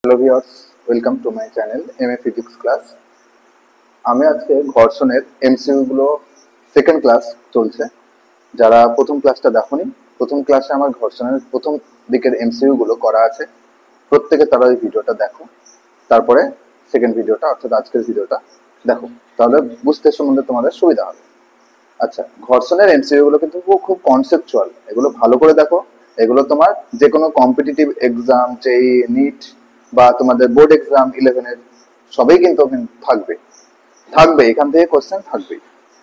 Hello viewers, welcome to my channel MA physics class. আমি আজকে ঘর্ষণের এমসিইউ গুলো সেকেন্ড ক্লাস চলছে। যারা প্রথম ক্লাসটা দেখোনি, প্রথম ক্লাসে আমার ঘর্ষণের প্রথম দিকের এমসিইউ গুলো করা আছে, প্রত্যেকে তারা এই ভিডিওটা দেখো, তারপরে সেকেন্ড ভিডিওটা অর্থাৎ আজকের ভিডিওটা দেখো, তাহলে বুঝতে সম্বন্ধে তোমাদের সুবিধা হবে। আচ্ছা, ঘর্ষণের এমসিইউ গুলো কিন্তু খুব কনসেপচুয়াল, এগুলো ভালো করে দেখো। এগুলো তোমার যে কোনো কম্পিটিটিভ এক্সাম, যেই নিট বা তোমাদের বোর্ড এক্সাম 11-এর সবই কিন্তু থাকবে থাকবে এখান থেকে কোশ্চেন থাকবেই,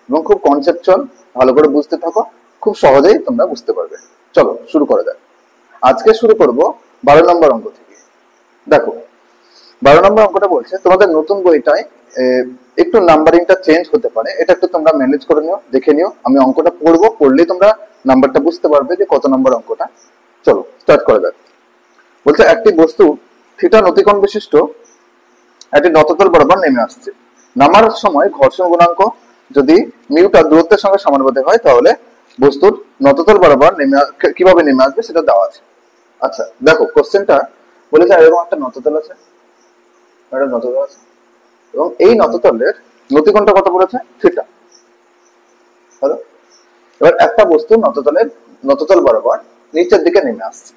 এবং খুব কনসেপচুয়াল। ভালো করে বুঝতে থাকো, খুব সহজেই তোমরা বুঝতে পারবে। চলো শুরু করা যাক। আজকে শুরু করব 12 নম্বর অঙ্ক থেকে। দেখো, 12 নম্বর অঙ্কটা বলছে তোমাদের নতুন বইটায় একটু নাম্বারিংটা চেঞ্জ হতে পারে, এটা একটু তোমরা ম্যানেজ করে নিও, দেখে নিও। আমি অঙ্কটা পড়বো, পড়লেই তোমরা নাম্বারটা বুঝতে পারবে যে কত নম্বর অঙ্কটা। চলো স্টার্ট করা যাক। বলছে একটি বস্তু থিটা নতিকোণ বিশিষ্ট একটি নততল বরাবর নেমে আসছে। নামার সময় ঘর্ষণ গুণাঙ্ক যদি মিউটা দূরত্বের সঙ্গে সমানুপাতিক হয়, তাহলে বস্তুর নততল বরাবর কিভাবে নেমে আসবে সেটা দেওয়া আছে। আচ্ছা দেখো, কোশ্চেনটা বলেছে এরকম একটা নততল আছে, এবং এই নততলের নতিকোণটা কত বলেছে? থিটা। হলো, এবার একটা বস্তু নততল বরাবর নিচের দিকে নেমে আসছে।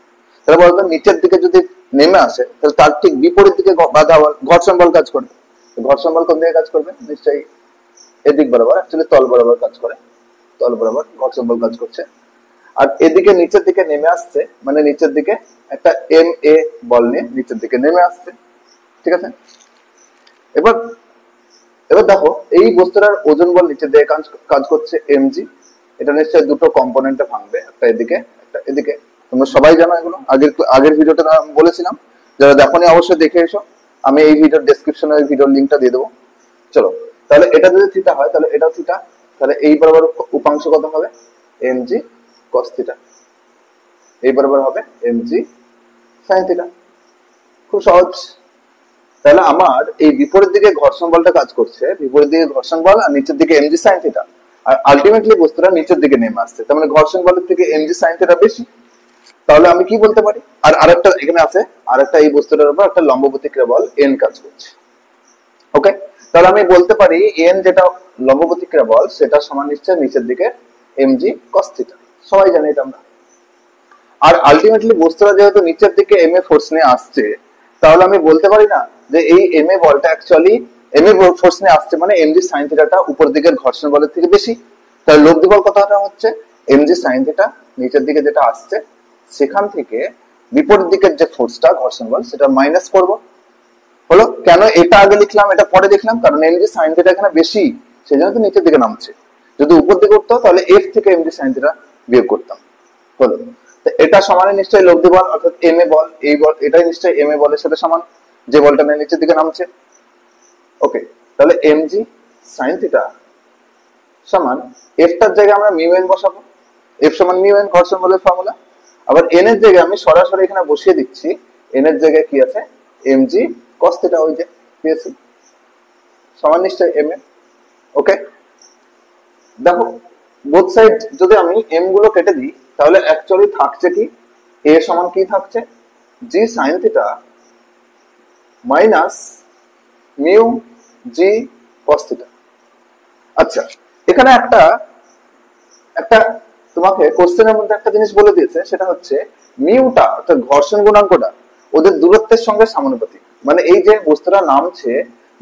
তাহলে বলতো নিচের দিকে যদি নেমে আসে, তাহলে তার ঠিক বিপরীত দিকে বাধা ঘর্ষণ বল কাজ করবে। ঘর্ষণ বল কোন দিকে কাজ করবে? নিশ্চয়ই এদিক বরাবর, অ্যাকচুয়ালি তল বরাবর কাজ করে, তল বরাবর ঘর্ষণ বল কাজ করছে। আর এদিকে নিচের দিকে নেমে আসছে, মানে নিচের দিকে একটা এম এ বল নিয়ে নিচের দিকে নেমে আসছে। ঠিক আছে, এবার এবার দেখো এই বস্তুটার ওজন বল নিচের দিকে কাজ করছে এমজি। এটা নিশ্চয়ই দুটো কম্পোনেন্টে ভাঙবে, একটা এদিকে একটা এদিকে। তোমরা সবাই জানো এগুলো, আগের ভিডিওটা আমি বলেছিলাম। যারা দেখোনি অবশ্যই দেখে এসো, আমি এই ভিডিওর ডেসক্রিপশনে ওই ভিডিওর লিঙ্কটা দিয়ে দেবো। চলো, তাহলে এটা যদি থিটা হয় তাহলে এটাও থিটা, তাহলে এই বরাবর উপাংশ কত হবে? MG cos theta. এই বরাবর হবে এমজি সাইন থিটা। খুব সহজ। তাহলে আমার এই বিপরীত দিকে ঘর্ষণ বলটা কাজ করছে, বিপরীত দিকে ঘর্ষণ বল, আর নিচের দিকে এমজি সাইন থিটা। আর আলটিমেটলি বস্তুটা নিচের দিকে নেমে আসছে, তার মানে ঘর্ষণ বলের থেকে এমজি সাইন থিটা বেশি। তাহলে আমি কি বলতে পারি? আর আরেকটা এখানে আছে, আরেকটা এই বস্তুটার উপর একটা লম্ব প্রতিক্রিয়া বল এন কাজ করছে। ওকে, তাহলে আমি বলতে পারি এন যেটা লম্ব প্রতিক্রিয়া বল, সেটা সমান নিশ্চয় নিচের দিকে এমজি কস থিটা। সবাই জানে এটা আমরা। আর আলটিমেটলি বস্তুটা যেহেতু নিচের দিকে এম এ ফোর্স নিয়ে আসছে, তাহলে আমি বলতে পারি না যে এই এম এ বলটা অ্যাকচুয়ালি এম এ ফোর্স নিয়ে আসছে, মানে এমজি সাইন থিটাটা উপর দিকের ঘর্ষণ বলের থেকে বেশি। তাহলে লব্ধি বল কথাটা হচ্ছে এমজি সাইন থিটা, নিচের দিকে যেটা আসছে সেখান থেকে বিপরীত দিকের যে ফোর্সটা ঘর্ষণ বল সেটা মাইনাস করব। হলো, কেন এটা আগে লিখলাম এটা পরে দেখলাম? কারণ এমজি সাইন থিটা এখানে বেশি, সেই জন্য তো নিচের দিকে নামছে। যদি উপর দিকে উঠতো তাহলে এফ থেকে এমজি সাইন থিটা বিয়োগ করতাম। হলো, এটা সমানে নিশ্চয়ই লব্ধি বল অর্থাৎ এম এ বল, এই বল এটাই নিশ্চয়ই এম এ বলের সাথে সমান, যে বলটা নিচের দিকে নামছে। ওকে, তাহলে এমজি সাইন থিটা সমান এফ টার জায়গায় আমরা মিউ এন বসাবো। এফ সমান মিউ এন ঘর্ষণ বলের ফর্মুলা। আবার এন এর জায়গায় আমি সরাসরি এখানে বসিয়ে দিচ্ছি, এন এর জায়গায় কি আছে? এমজি কস থিটা, ওই যে পেয়েছি, সমান নিশ্চয়ই এম এ। ওকে, দেখো বোথ সাইড যদি আমি এম গুলো কেটে দিই, তাহলে অ্যাকচুয়ালি থাকছে কি? এ সমান কি থাকছে? G sine theta minus mu g cos theta. আচ্ছা, এখানে একটা একটা তোমাকে কোশ্চেনের মধ্যে একটা জিনিস বলে দিয়েছে, সেটা হচ্ছে মিউটা অর্থাৎ ঘর্ষণ গুণাঙ্কটা ওদের দূরত্বের সঙ্গে সমানুপাতিক। মানে এই যে বস্তুটা নামছে,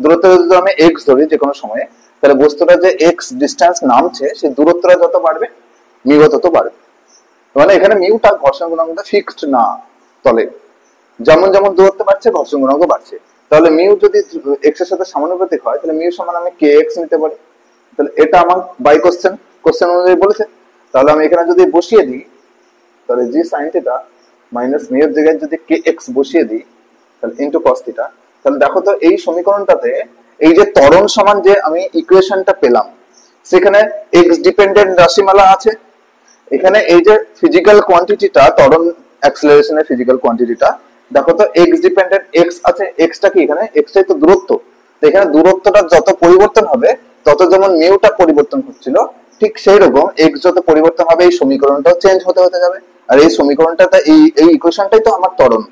দূরত্ব যদি আমি এক্স ধরি যে কোনো সময়ে, তাহলে বস্তুটা যে এক্স ডিস্টেন্স নামছে সেই দূরত্বটা যত বাড়বে মিউ তত বাড়বে। মানে এখানে মিউটা ঘর্ষণ গুণাঙ্কটা ফিক্সড না, তলে যেমন যেমন দূরত্ব বাড়ছে ঘর্ষণ গুণাঙ্ক বাড়ছে। তাহলে মিউ যদি এক্স এর সাথে সমানুপাতিক হয়, তাহলে মিউ সমান আমি কে এক্স নিতে পারি। তাহলে এটা আমার বাই কোশ্চেন অনুযায়ী বলেছে। তাহলে আমি এখানে যদি বসিয়ে দিই, তাহলে জি সাইন থিটা মাইনাস মিউ এর জায়গায় যদি কে এক্স বসিয়ে দিই, তাহলে ইনটু কস থিটা। তাহলে দেখো তো এই সমীকরণটাতে এই যে ত্বরণ সমান যে আমি ইকুয়েশনটা পেলাম, সেখানে এক্স ডিপেন্ডেন্ট রাশিমালা আছে। এখানে এই যে ফিজিক্যাল কোয়ান্টিটিটা, ত্বরণ অ্যাক্সেলারেশনের ফিজিক্যাল কোয়ান্টিটিটা, দেখো তো এক্স ডিপেন্ডেন্ট এক্স আছে। এক্সটা কি? এখানে এক্সটাই তো দূরত্ব। তো এখানে দূরত্বটা যত পরিবর্তন হবে তত যেমন মিউটা পরিবর্তন হচ্ছিল, ঠিক সেই রকম এক্স যত পরিবর্তন হবে এই সমীকরণটাও চেঞ্জ হতে হতে যাবে। আর এই সমীকরণটা এই ইকুয়েশনটাই তো আমার ত্বরণ।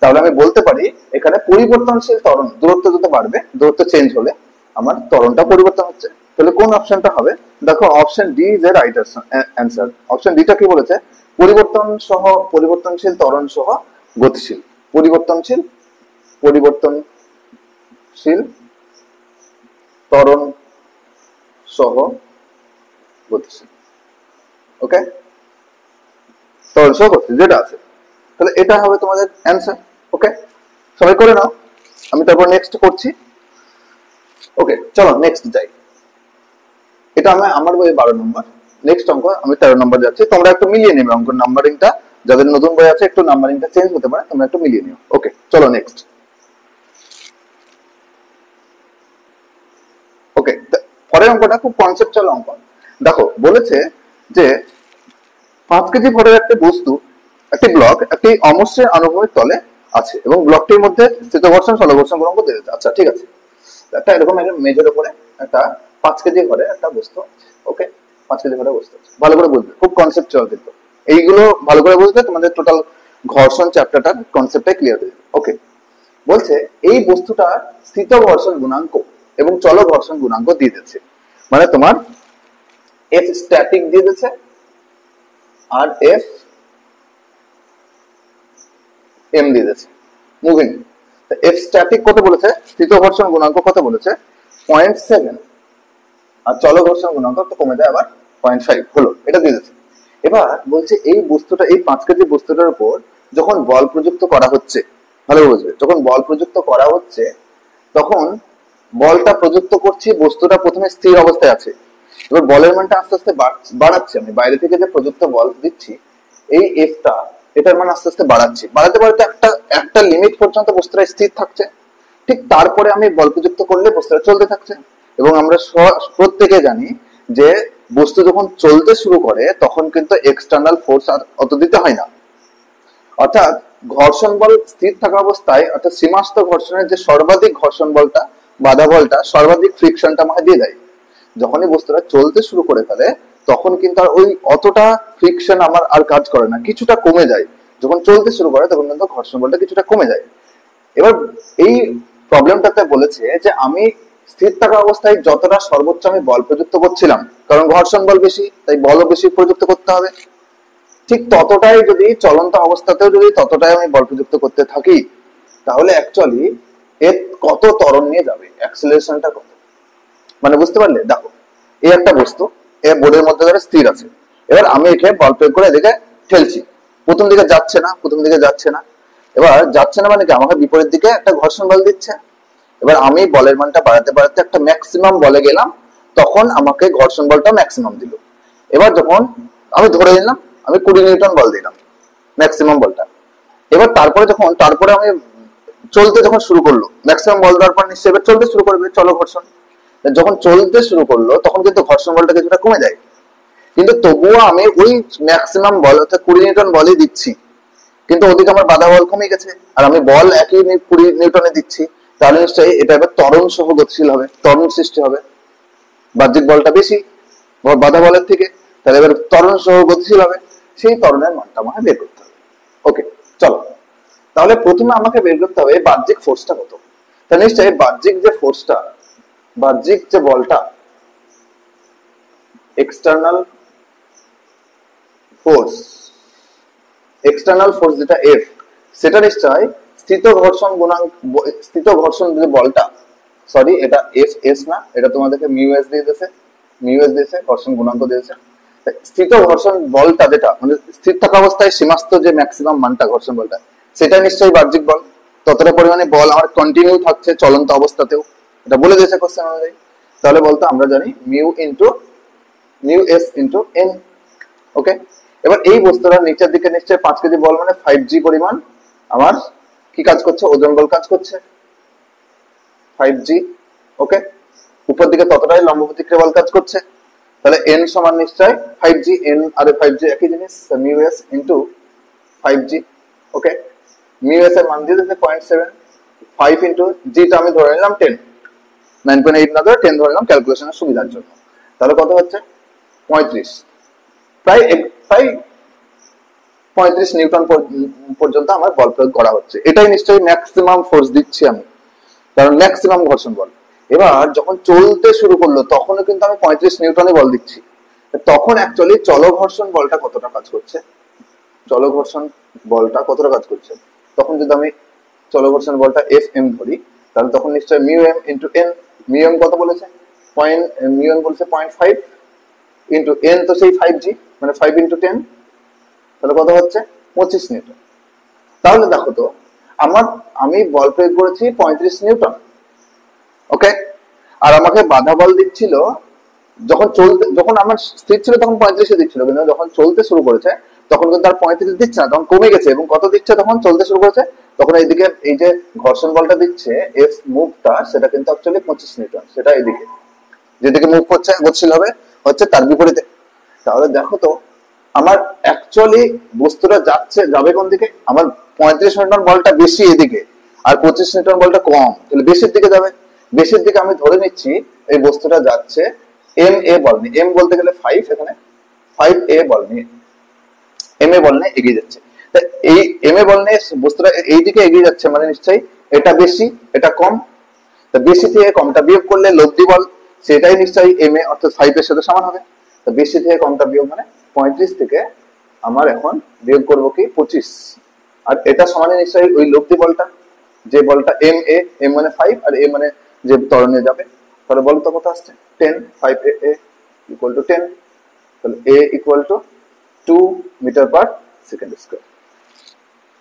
তাহলে আমি বলতে পারি এখানে পরিবর্তনশীল ত্বরণ, দূরত্ব যত বাড়বে, দূরত্ব চেঞ্জ হলে আমার ত্বরণটা পরিবর্তন হচ্ছে। তাহলে কোন অপশনটা হবে? দেখো option D is a right answer. Option ডিটা কি বলেছে? পরিবর্তনশীল ত্বরণ সহ গতিশীল, পরিবর্তনশীল ত্বরণ সহ গতিশীল। ওকে, ত্বরণ সহ গতিশীল যেটা আছে, তাহলে এটা হবে তোমাদের অ্যান্সার। ওকে, সবাই করে নাও, আমি তারপর নেক্সট করছি। ওকে, চলো নেক্সট যাই। এটা আমার বইয়ে 12 নম্বর, নেক্সট অঙ্ক আমি 13 নম্বর যাচ্ছি। তোমরা একটু মিলিয়ে নেবে অঙ্ক নাম্বারিংটা, যাদের নতুন বই আছে একটু নাম্বারিংটা চেঞ্জ হতে পারে, তোমরা একটু মিলিয়ে নিও। ওকে, চলো নেক্সট। ওকে, পরের অঙ্কটা খুব কনসেপচুয়াল অঙ্ক। দেখো বলেছে যে 5 কেজি ভরের একটা বস্তু, একটি ব্লক একটি অমসৃণ আনুভূমিক তলে আছে এবং ব্লকটির মধ্যে স্থিত ঘর্ষণ চলঘর্ষণ গুণাঙ্ক দিয়ে দিতে। আচ্ছা ঠিক আছে, একটা এরকম একটা মেজের উপরে একটা 5 কেজি ভরে একটা বস্তু আছে। ওকে, 5 কেজি ভরে বস্তু আছে, ভালো করে বুঝবে, খুব কনসেপচুয়াল কিন্তু এইগুলো ভালো করে বুঝলে তোমাদের টোটাল ঘর্ষণ চ্যাপ্টারটার কনসেপ্টটাই ক্লিয়ার হয়ে যাবে। ওকে, বলছে এই বস্তুটার স্থিত ঘর্ষণ গুণাঙ্ক এবং চল ঘর্ষণ গুণাঙ্ক দিয়ে দিচ্ছে, মানে তোমার এফ স্ট্যাটিক দিয়ে দিচ্ছে আর এফ এম দিয়ে দিচ্ছে মুভিং। এফ স্ট্যাটিক কত বলেছে? স্থিত ঘর্ষণ গুণাঙ্ক কত বলেছে? 0.7, আর চল ঘর্ষণ গুণাঙ্ক তো কমে যায় আবার 0.5 হলো, এটা দিয়ে দিচ্ছে। এবার বলছে এই বস্তুটা, এই 5 কেজি বস্তুটার উপর যখন বল প্রযুক্ত করা হচ্ছে, ভালো বুঝবে, যখন বল প্রযুক্ত করা হচ্ছে তখন বলটা প্রযুক্ত করছি, বস্তুটা প্রথমে স্থির অবস্থায় আছে, এবার বলের মানটা আস্তে আস্তে বাড়াচ্ছে, আমি বাইরে থেকে যে প্রযুক্ত বল দিচ্ছি এই এফটা, এটার মান আস্তে আস্তে বাড়াচ্ছি, বাড়াতে বাড়াতে একটা লিমিট পর্যন্ত বস্তুটা স্থির থাকছে, ঠিক তারপরে আমি বল প্রযুক্ত করলে বস্তুটা চলতে থাকছে। এবং আমরা প্রত্যেকে জানি যে বস্তু যখন চলতে শুরু করে তখন কিন্তু এক্সটার্নাল ফোর্স আর অত দিতে হয় না, অর্থাৎ ঘর্ষণ বল স্থির থাকা অবস্থায়, অর্থাৎ সীমাস্থ ঘর্ষণের যে সর্বাধিক ঘর্ষণ বলটা, বাধা বলটা, সর্বাধিক ফ্রিকশনটা আমাকে দিয়ে দেয়। যখনই বস্তুটা চলতে শুরু করে ফেলে তখন কিন্তু আর ওই অতটা ফ্রিকশন আমার আর কাজ করে না, কিছুটা কমে যায়। যখন চলতে শুরু করে তখন কিন্তু ঘর্ষণ বলটা কিছুটা কমে যায়। এবার এই প্রবলেমটাতে বলেছে যে আমি স্থির থাকা অবস্থায় যতটা সর্বোচ্চ আমি বল প্রযুক্ত করছিলাম, কারণ ঘর্ষণ বল বেশি তাই বলও বেশি প্রযুক্ত করতে হবে, ঠিক ততটাই যদি চলন্ত অবস্থাতেও যদি ততটাই আমি বল প্রযুক্ত করতে থাকি, তাহলে অ্যাকচুয়ালি এর কত ত্বরণ নিয়ে যাবে, অ্যাক্সিলারেশনটা কত, মানে বুঝতে পারলে? দেখো এই একটা বস্তু, এর বোর্ডের মধ্যে ধরে স্থির আছে, এবার আমি একে বল প্রয়োগ করে এদিকে ঠেলছি, প্রথম দিকে যাচ্ছে না, এবার যাচ্ছে না মানে কি আমাকে বিপরীত দিকে একটা ঘর্ষণ বল দিচ্ছে। এবার আমি বলের মানটা বাড়াতে বাড়াতে একটা ম্যাক্সিমাম বলে গেলাম, তখন আমাকে ঘর্ষণ বলটা ম্যাক্সিমাম দিল। এবার যখন আমি ধরে নিলাম আমি 20 নিউটন বল দিলাম ম্যাক্সিমাম বলটা, এবার তারপরে আমি চলতে যখন শুরু করলো, ম্যাক্সিমাম বল দেওয়ার পর নিশ্চয়ই এবার চলতে শুরু করবে, চলো ঘর্ষণ। যখন চলতে শুরু করলো তখন কিন্তু ঘর্ষণ বলটা কিছুটা কমে যায়, কিন্তু তবুও আমি ওই ম্যাক্সিমাম বল অর্থাৎ 20 নিউটন বলই দিচ্ছি, কিন্তু ওদিকে আমার বাধা বল কমে গেছে আর আমি বল একই 20 নিউটনে দিচ্ছি, তাহলে নিশ্চয়ই এটা এবার ত্বরণ সহ গতিশীল হবে, ত্বরণ সৃষ্টি হবে, বাহ্যিক বলটা বেশি বাধা বলের থেকে, তাহলে এবার ত্বরণ সহ গতিশীল হবে, সেই ত্বরণের মানটা আমাকে বের করতে হবে। ওকে চলো, তাহলে প্রথমে আমাকে বের করতে হবে বাহ্যিক ফোর্সটা কত। তাহলে নিশ্চয়ই বাহ্যিক যে ফোর্সটা, বাহ্যিক যে বলটা, এক্সটার্নাল ফোর্স যেটা এফ, সেটা নিশ্চয় স্থিত ঘর্ষণ যে বলটা, সরি এটা এফ এস না, এটা তোমাদেরকে মিউ এস দিয়ে দিয়েছে, ঘর্ষণ গুণাঙ্ক দিয়েছে। স্থিত ঘর্ষণ বলটা যেটা মানে স্থির থাকা অবস্থায় সীমাস্থ যে ম্যাক্সিমাম মানটা ঘর্ষণ বলটা, সেটা নিশ্চয়ই বাহ্যিক বল, ততটা পরিমাণে বল আমার কন্টিনিউ থাকছে চলন্ত অবস্থাতেও, এটা বলে দিয়েছে কোশ্চেন অনুযায়ী। তাহলে বলতো আমরা জানি মিউ এস ইন্টু এন। ওকে, এবার এই বস্তুটা নিচের দিকে নিশ্চয় 5 কেজি বল মানে 5g পরিমাণ আমার কি কাজ করছে, ওজন বল কাজ করছে 5g। ওকে, উপর দিকে ততটাই লম্ব প্রতিক্রিয়া বল কাজ করছে, তাহলে n সমান নিশ্চয় 5g, n আর 5g একই জিনিস, মিউ এস ইন্টু 5g। ওকে, মিউ এস এর মান দিয়ে দিতে 0.7, 5 ইন্টু জি টা আমি ধরে নিলাম 10, 9.8 না ধরে 10 ধরে নিলাম ক্যালকুলেশনের সুবিধার জন্য। তাহলে কত হচ্ছে 35, প্রায় 35 নিউটন পর্যন্ত আমার বল প্রয়োগ করা হচ্ছে। এটাই নিশ্চয়ই ম্যাক্সিমাম ফোর্স দিচ্ছি আমি, কারণ ম্যাক্সিমাম ঘর্ষণ বল। এবার যখন চলতে শুরু করলো তখনও কিন্তু আমি 35 নিউটনে বল দিচ্ছি। তখন অ্যাকচুয়ালি চলঘর্ষণ বলটা কতটা কাজ করছে, চলঘর্ষণ বলটা কতটা কাজ করছে, তখন যদি আমি চলঘর্ষণ বলটা এফ এম ধরি, তাহলে তখন নিশ্চয়ই mu M into N. Mu M কত বলেছে, মিউ এম বলছে 0.5 ইন্টু এন, তো সেই 5G, মানে 5 ইন্টু 10, তাহলে কত হচ্ছে 25 নিউটন। তাহলে দেখো তো আমি বল প্রয়োগ করেছি 35 নিউটন, ওকে, আর আমাকে বাধা বল দিচ্ছিল যখন আমার স্থির ছিল তখন 35 দিচ্ছিল, কিন্তু যখন চলতে শুরু করেছে তখন কিন্তু আর 35 দিচ্ছে না, তখন কমে গেছে। এবং কত দিচ্ছে তখন চলতে শুরু করেছে, তখন এইদিকে এই যে ঘর্ষণ বলটা দিচ্ছে এফ মুভটা, সেটা কিন্তু অ্যাকচুয়ালি 25 নিউটন, সেটা এইদিকে যেদিকে মুভ করছে গতিশীল হবে হচ্ছে তার বিপরীতে। তাহলে দেখো তো আমার অ্যাকচুয়ালি বস্তুটা যাবে কোন দিকে, আমার 35 নিউটন বলটা বেশি এদিকে আর 25 নিউটন বলটা কম, তাহলে বেশির দিকে যাবে। বেশির দিকে আমি ধরে নিচ্ছি এই বস্তুটা যাচ্ছে এম এ বল নিয়ে, এম বলতে গেলে 5, এখানে 5A বল নিয়ে, এম এ বল নিয়ে এগিয়ে যাচ্ছে। এই এম এ বল নিয়ে বস্তুটা এইদিকে এগিয়ে যাচ্ছে, মানে নিশ্চয়ই এটা বেশি এটা কম। তা বেশি থেকে কমটা বিয়োগ করলে লব্ধি বল সেটাই নিশ্চয়ই এম এ অর্থাৎ 5 এর সাথে সমান হবে। তো বেশি থেকে কমটা বিয়োগ মানে 35 থেকে আমার এখন বিয়োগ করবো কি 25, আর এটা সমানে নিশ্চয়ই ওই লব্ধি বলটা, যে বলটা এম এ, এম মানে 5 আর এ মানে যে ত্বরণে যাবে, তাহলে বলো তো কত আসছে 10, 5A ইকুয়াল টু 10, তাহলে a equal to 2 metre per second square.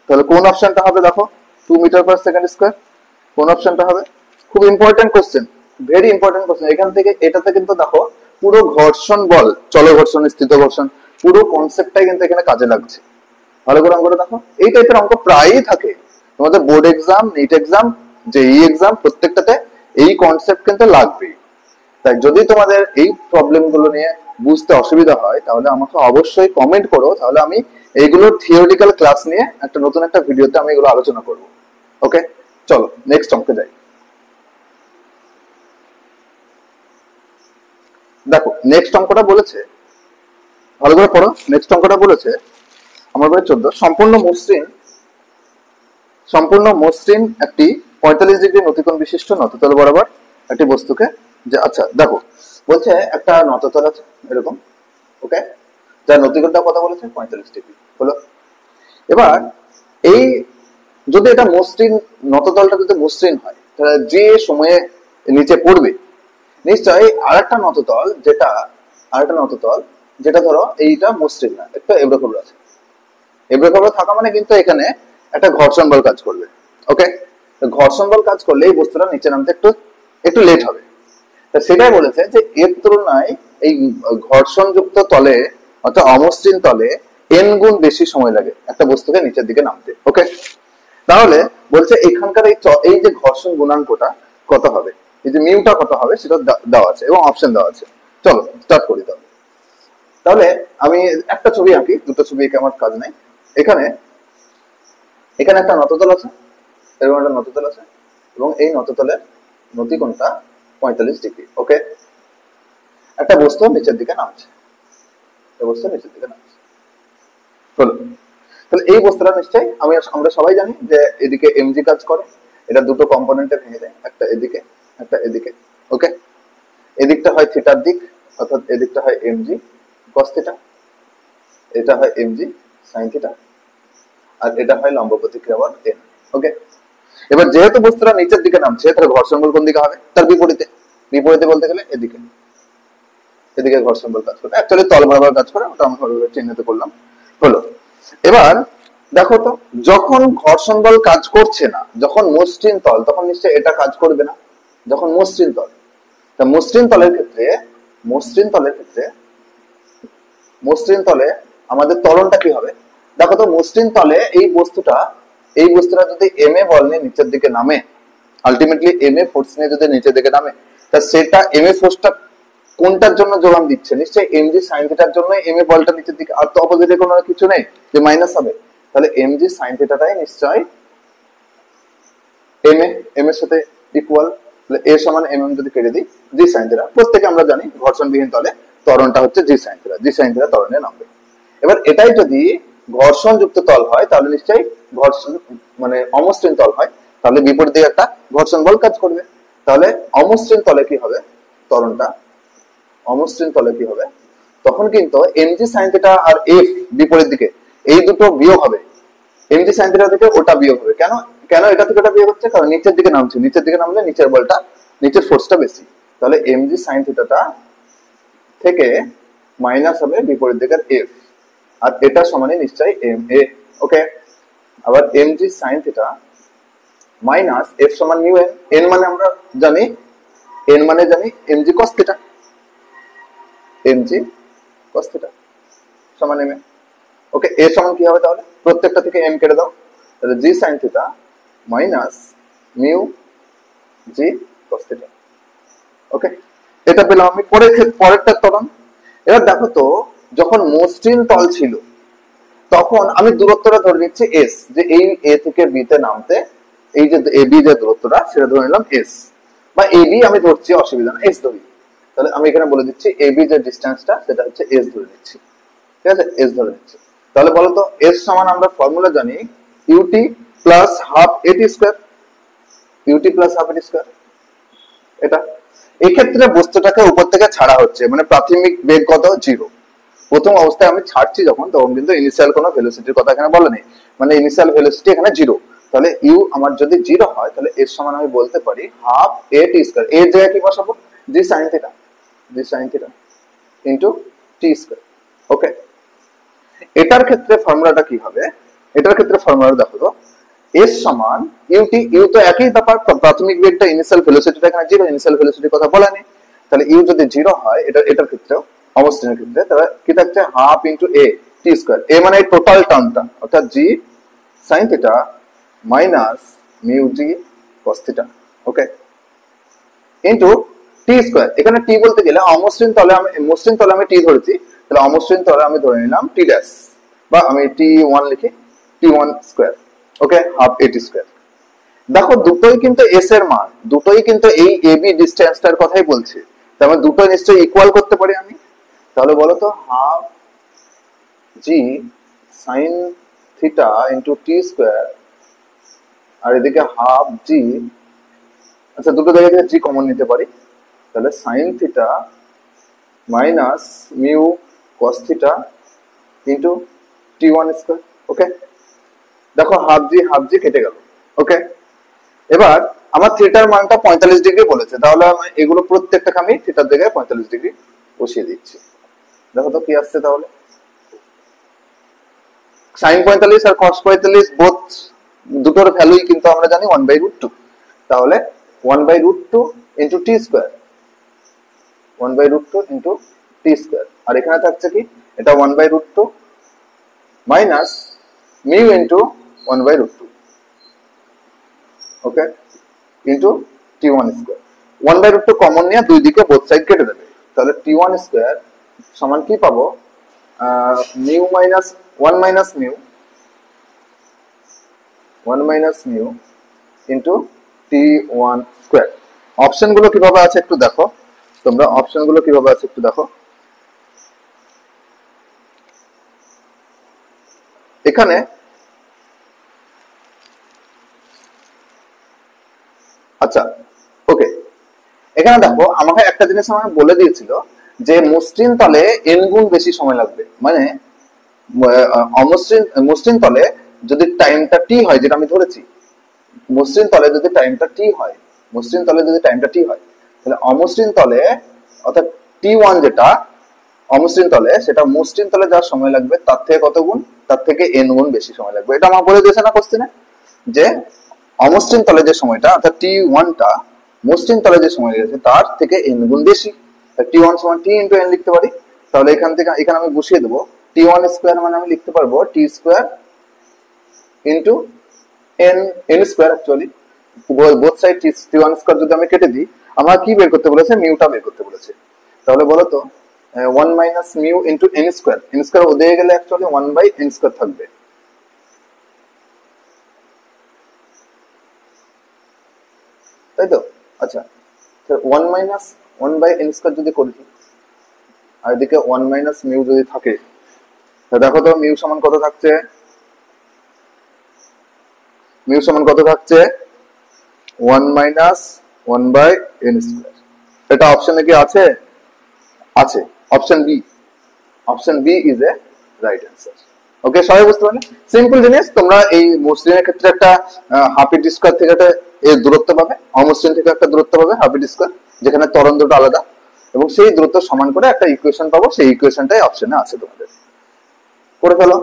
তাহলে কোন অপশনটা হবে দেখো, 2 মিটার পার সেকেন্ড স্কোয়ার, কোন অপশনটা হবে? খুব important question, very important question. এখান থেকে এটাতে কিন্তু দেখো পুরো ঘর্ষণ বল, চলো ঘর্ষণ, স্থিত ঘর্ষণ, পুরো কনসেপ্টটাই কিন্তু এখানে কাজে লাগছে। ভালো করে অঙ্কটা দেখো, এই টাইপের অঙ্ক প্রায়ই থাকে তোমাদের বোর্ড এক্সাম, নিট এক্সাম, জেই এক্সাম, প্রত্যেকটাতে এই কনসেপ্ট কিন্তু লাগবেই। তাই যদি তোমাদের এই প্রবলেম গুলো নিয়ে বুঝতে অসুবিধা হয় তাহলে আমাকে অবশ্যই কমেন্ট করো, তাহলে আমি এইগুলোর থিওরিটিক্যাল ক্লাস নিয়ে নতুন একটা ভিডিওতে আমি এগুলো আলোচনা করব। ওকে, চলো নেক্সট অঙ্কে যাই। দেখো নেক্সট অঙ্কটা বলেছে, ভালো করে পড়ো, নেক্সট অঙ্কটা বলেছে আমার বই 14, সম্পূর্ণ মসৃণ একটি 45 ডিগ্রি নতিকোণ বিশিষ্ট নততল বরাবর একটি বস্তুকে, যে আচ্ছা দেখো বলছে একটা নততল আছে এরকম, ওকে, যার নতিকোণটা কথা বলেছে 45 ডিগ্রি হলো। এবার এই যদি এটা মসৃণ, নততলটা যদি মসৃণ হয় তাহলে যে সময়ে নিচে পড়বে নিশ্চয়ই আরেকটা নততল যেটা ধরো এইটা মসৃণ না, একটা এবড়ো আছে, এবড়ো থাকা মানে কিন্তু এখানে একটা ঘর্ষণ বল কাজ করবে, ওকে। ঘর্ষণ বল কাজ করলে এই বস্তুটা নিচে নামতে একটু লেট হবে। সেটাই বলেছে যে এর তুলনায় এই ঘর্ষণযুক্ত তলে অর্থাৎ অমসৃণ তলে n গুণ বেশি সময় লাগে একটা বস্তুকে নিচের দিকে নামতে, ওকে। তাহলে বলছে এখানকার এই যে ঘর্ষণ গুণাঙ্কটা কত হবে, এই যে মিউটা কত হবে সেটা দেওয়া আছে এবং অপশন দেওয়া আছে। চলো স্টার্ট করি তাহলে আমি একটা ছবি আঁকি, দুটো ছবি এঁকে আমার কাজ নাই। এখানে একটা নততল আছে, এরকম একটা নততল আছে এবং এই নততলের নতিকোণটা 45 ডিগ্রি, ওকে। একটা বস্তু নিচের দিকে নামছে, হলো। তাহলে এই বস্তুটা নিশ্চয়ই আমরা সবাই জানি যে এদিকে এমজি কাজ করে, এটা দুটো কম্পোনেন্টে ভেঙে যায়, একটা এদিকে একটা এদিকে, ওকে। এদিকটা হয় থিটার দিক, অর্থাৎ এদিকটা হয় এমজি কস থিটা, এটা হয় এমজি সাইন থিটা, আর এটা হয় লম্ব প্রতিক্রিয়া বল এন, ওকে। এবার যেহেতু বস্তুটা নিচের দিকে নামছে তাহলে ঘর্ষণ বল কোন দিকে হবে, তার বিপরীতে বলতে গেলে এদিকে ঘর্ষণ বল কাজ করে, অ্যাকচুয়ালি তল বরাবর কাজ করে, ওটা আমরা চিহ্নিত করলাম, হলো। এবার দেখো তো যখন ঘর্ষণ বল কাজ করছে না, যখন মসৃণ তল, তখন নিশ্চয়ই এটা কাজ করবে না। যখন মসৃণ তল, তা মসৃণ তলে আমাদের ত্বরণটা কি হবে দেখো তো। মসৃণ তলে এই বস্তুটা যদি এম এ বল নিয়ে নিচের দিকে নামে, আলটিমেটলি এম এ ফোর্স নিয়ে যদি নিচের দিকে নামে, তা সেটা এম এ ফোর্সটা কোনটার জন্য যোগান দিচ্ছে, নিশ্চয়ই এমজি সাইন থিটার জন্য এম এ বলটা নিচের দিকে, আর তো অপোজিটে কোনো কিছু নেই যে মাইনাস হবে। তাহলে এমজি সাইন থিটাটাই নিশ্চয়ই এম এর সাথে ইকুয়াল, এ সমান এম এম যদি কেটে দিই জি সাইন থিটা, প্রত্যেকে আমরা জানি ঘর্ষণবিহীন তলে ত্বরণটা হচ্ছে জি সাইন থিটা ত্বরণে নামবে। এবার এটাই যদি ঘর্ষণ যুক্ত তল হয় তাহলে নিশ্চয়ই ঘর্ষণ মানে অমসৃণ তল হয়, তাহলে বিপরীত দিকে একটা ঘর্ষণ বল কাজ করবে। তাহলে অমসৃণ তলে কি হবে, ত্বরণটা অমসৃণ তলে কি হবে, তখন কিন্তু mg sin থিটা আর f বিপরীত দিকে এই দুটো বিয়োগ হবে, mg sin থিটা থেকে ওটা বিয়োগ হবে। কেন কেন এটা থেকে ওটা বিয়োগ হচ্ছে, কারণ নিচের দিকে নামছে, নিচের দিকে নামলে নিচের বলটা নিচের ফোর্সটা বেশি, তাহলে mg sin থিটাটা থেকে মাইনাস হবে বিপরীত দিকের f, আর এটা সমানই নিশ্চয়ই ma। ওকে, আবার mg sin theta minus f সমান মিউ n, n মানে আমরা জানি, n মানে জানি mg cos theta, mg cos theta সমান ma। ওকে, a সমান কি হবে তাহলে, প্রত্যেকটা থেকে m কেটে দাও, তাহলে g sin theta minus mu g cos theta. Okay, এটা পেলাম আমি। পরেরটা ত্বরণ। এবার দেখো তো, যখন মসৃণ তল ছিল তখন আমি দূরত্বটা ধরে নিচ্ছি s, যে এই a থেকে b তে নামতে এই যে ab যে দূরত্বটা সেটা ধরে নিলাম s, বা ab আমি ধরছি, অসুবিধা না, s ধরি। তাহলে আমি এখানে বলে দিচ্ছি ab যে ডিসটেন্সটা সেটা হচ্ছে s ধরে নিচ্ছি, ঠিক আছে, s ধরে নিচ্ছি। তাহলে বলো তো s সমান আমরা ফর্মুলা জানি ut plus half at square, ut plus half at square. এটা এক্ষেত্রে বস্তুটাকে উপর থেকে ছাড়া হচ্ছে, মানে প্রাথমিক বেগ কত, 0। প্রথম অবস্থায় আমি ছাড়ছি যখন, তখন কিন্তু ইনিশিয়াল কোনো ভেলোসিটির কথা এখানে বলা নেই, মানে ইনিশিয়াল ভেলোসিটি এখানে 0। তাহলে ইউ আমার যদি 0 হয় তাহলে এর সমান আমি বলতে পারি হাফ a t স্কয়ার, এর জায়গায় কি বসাবো, g sin theta, g sin theta into t square. Okay, এটার ক্ষেত্রে ফর্মুলাটা কি হবে, এটার ক্ষেত্রে ফর্মুলা দেখো তো, s সমান ut, u তো একই ব্যাপার, প্রাথমিক বেগটা ইনিশিয়াল ভেলোসিটিটা এখানে 0, ইনিশিয়াল ভেলোসিটির কথা বলা নেই, তাহলে u যদি 0 হয় এটার ক্ষেত্রেও অমসৃণের ক্ষেত্রে, তাহলে কি থাকছে half into a t square, a মানে টোটাল টার্মটা অর্থাৎ g sin theta minus mu g cos theta. Okay, into t square, এখানে t বলতে গেলে অমসৃণ তলে আমি, মসৃণ তলে আমি t ধরেছি, তাহলে অমসৃণ তলে আমি ধরে নিলাম t ড্যাশ, বা আমি t1 লিখি, t1 square. Okay, half at square. দেখো দুটোই কিন্তু s এর মান, দুটোই কিন্তু এই ab ডিসটেন্সটার কথাই বলছে, তার মানে দুটো নিশ্চয়ই ইকুয়াল করতে পারি আমি। তাহলে বলো তো half g sin theta into t square, আর এদিকে হাফ g, আচ্ছা দুটো জায়গা থেকে g কমন নিতে পারি, তাহলে sin theta minus mu cos theta into t1 square. Okay, দেখো হাফ জি কেটে গেল। ওকে, এবার আমার থিটার মানটা 45 ডিগ্রি বলেছে, তাহলে আমি এগুলো প্রত্যেকটাকে আমি থিটার জায়গায় 45 ডিগ্রি বসিয়ে দিচ্ছি। দেখো তো কি আসছে, তাহলে sin 45 আর cos 45 বোথ দুটোর ভ্যালুই কিন্তু আমরা জানি 1/√2, তাহলে 1/√2 into t square, 1/√2 into t square, আর এখানে থাকছে কি, এটা 1/√2 minus mu into 1/√2। Okay, into t1 square, 1/√2 common নিয়ে দুই দিকে বোথ সাইড কেটে দেবে, তাহলে t1 স্কয়ার সমান কি পাবো, mu minus 1 minus mu, 1 minus mu into t1 square. Option গুলো কিভাবে আছে একটু দেখো, তোমরা অপশন গুলো কিভাবে আছে একটু দেখো। এখানে আচ্ছা, ওকে, এখানে দেখো আমাকে একটা জিনিস আমাকে বলে দিয়েছিল যে মসৃণ তলে n গুণ বেশি সময় লাগবে, মানে মসৃণ তলে যদি টাইমটা t হয়, যেটা আমি ধরেছি, মসৃণ তলে যদি টাইমটা t হয়, মসৃণ তলে যদি টাইমটা t হয়, তাহলে অমসৃণ তলে অর্থাৎ t1 যেটা অমসৃণ তলে, সেটা মসৃণ তলে যা সময় লাগবে তার থেকে কত গুণ, তার থেকে n গুণ বেশি সময় লাগবে। এটা আমার বলে দিয়েছে না কোশ্চেনে, যে অমসৃণ তলে যে সময়টা অর্থাৎ t1টা মসৃণ তলে যে সময় লেগেছে তার থেকে n গুণ বেশি, t1 সমান t ইনটু n লিখতে পারি। তাহলে এখান থেকে এখানে আমি বসিয়ে দেবো t1 স্কয়ার, মানে আমি লিখতে পারবো t square into n, n square actually, both side t1 square যদি আমি কেটে দিই, আমার কি বের করতে বলেছে, মিউটা বের করতে বলেছে। তাহলে বলো তো 1 minus mu into n square, n square ওদিকে গেলে অ্যাকচুয়ালি 1/n স্কয়ার থাকবে, তাই তো। আচ্ছা, 1 মাইনাস 1/n স্কয়ার যদি করি, আর এদিকে 1 মাইনাস মিউ যদি থাকে, দেখো তো মিউ সমান কত থাকছে, মিউ সমান কত থাকছে 1 মাইনাস 1/n²। এটা অপশনে কি আছে? আছে, option B, option B is a right answer. Okay, সবাই বুঝতে পারলে? সিম্পল জিনিস। তোমরা এই মসৃণের ক্ষেত্রে একটা হাফ ইট স্কয়ার থেকে একটা এর দূরত্ব পাবে, অমসৃণ থেকে একটা দূরত্ব পাবে হাফ ইট স্কয়ার, যেখানে ত্বরণ দুটো আলাদা, এবং সেই দূরত্ব সমান করে একটা ইকুয়েশন পাবো, সেই ইকুয়েশনটাই অপশনে আছে, তোমাদের করে ফেলো।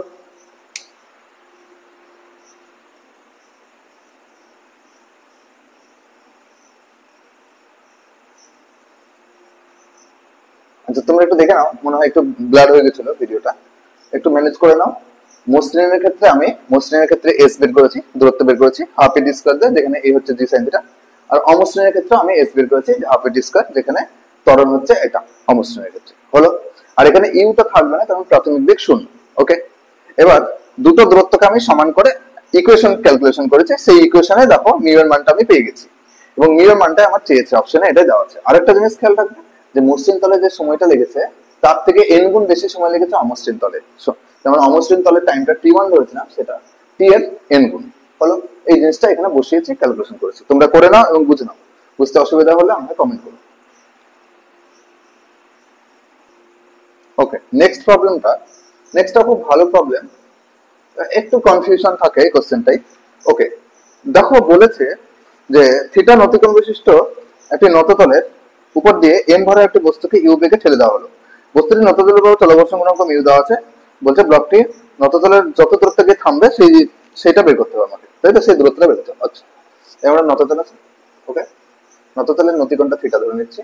আচ্ছা, তোমরা একটু দেখে নাও, মনে হয় একটু ব্লার হয়ে গেছিল ভিডিওটা, একটু ম্যানেজ করে নাও। মসৃণের ক্ষেত্রে আমি মসৃণের ক্ষেত্রে এস বের করেছি, দূরত্ব বের করেছি হাফ ইট স্কয়ার দিয়ে, যেখানে এই হচ্ছে জি সাইন থিটা। আর অমসৃণের ক্ষেত্রে আমি এস বের করেছি হাফ ইট স্কয়ার, যেখানে ত্বরণ হচ্ছে এটা অমসৃণের ক্ষেত্রে হলো। আর এখানে ইউটা থাকবে না, কারণ প্রাথমিক বেগ 0। ওকে, এবার দুটো দূরত্বকে আমি সমান করে ইকুয়েশন ক্যালকুলেশন করেছি, সেই ইকুয়েশনে দেখো মিউ এর মানটা আমি পেয়ে গেছি, এবং মিউ এর মানটা আমার চেয়েছে অপশনে, এটা দেওয়া আছে। আরেকটা জিনিস খেয়াল রাখবে, যে মসৃণ তলে যে সময়টা লেগেছে তার থেকে n গুণ বেশি সময় লেগেছে অমসৃণ তলে। যেমন অমসৃণ তলের টাইমটা t1 ধরেছিলাম, সেটা t এর n গুণ হলো। এই জিনিসটা এখানে বসিয়েছি, ক্যালকুলেশন করেছি। তোমরা করে নাও এবং বুঝে নাও। বুঝতে অসুবিধা হলে আমাকে কমেন্ট করো। ওকে, নেক্সট প্রবলেমটা, নেক্সটটা খুব ভালো প্রবলেম, একটু কনফিউশন থাকে এই কোশ্চেনটাই। ওকে, দেখো বলেছে যে থিটা নতিকোণ বিশিষ্ট একটি নততলের উপর দিয়ে এম ভরা একটি বস্তুকে ইউ বেগে ঠেলে দেওয়া হলো। বস্তুটি নততলের উপর চলঘর্ষণ গুণাঙ্ক মিউ দেওয়া আছে। বলছে ব্লকটি নততলের যত দূরত্বে গিয়ে থামবে সেইটা বের করতে হবে আমাকে, তাই তো? সেই দূরত্বটা বের করতে হবে। আচ্ছা, আমরা নততল আছে। ওকে, নততলের নতিকোণটা থিটা ধরে নিচ্ছি।